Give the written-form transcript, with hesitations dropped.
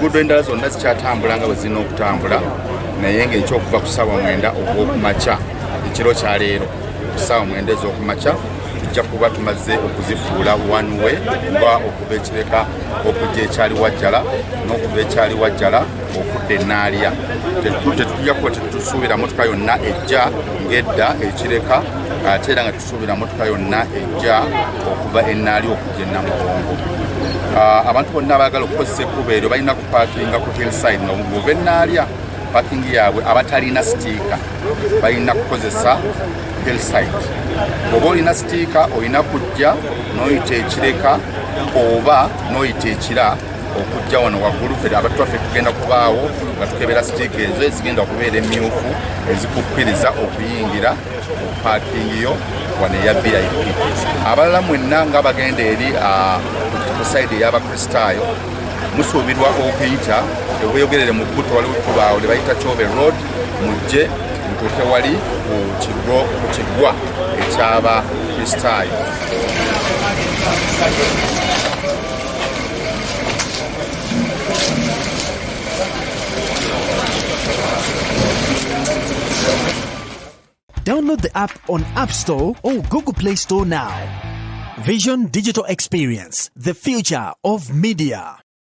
enguudo endala zonna zikyatambula nga bwe zirina okutambula, naye ng'ekyokuva ku ssaawa 9 ogw'okumakya ekiro kya leero ku ssaawa 9 ez'okumakya tujja kuba tumaze okuzifuula one way, nga okuva ekireka okujja ekyali Wajjala n'okuva ekyali Wajjala okudda Enaalya. Tetujja kuba tetusuubira motoka yonna ejja ng'edda ekireka, ate era nga tusuubira motoka yonna ejja okuva Enaalya okujja e Namugongo. Abantu bonna abaagala okukozesa ekkubo eryo balina kupaakinga ku hillside nga bw'ova Enaalya. Paakingi yaabwe abatalina sitiika balina kukozesa hillside. Bw'oba olina sitiika olina kujja n'oyita ekireka oba n'oyita ekira okujja wano waggulu. Ffe abatwaffe tugenda kubaawo nga tukebera sitiika ezo ezigenda okubeera emmyufu ezikukkiriza okuyingira paakingi yo wano eya VIP. Abalala mwenna nga bagenda eri ku sayidi ey'Abakristaayo musuubirwa okuyita obweyogerere mu bbuto waliwo kubaawo le bayita Chove Road, mujje mutuuke wali ku kiggwa eky'Abakristaayo. Download the app on App Store or Google Play Store now. Vision Digital Experience, the future of media.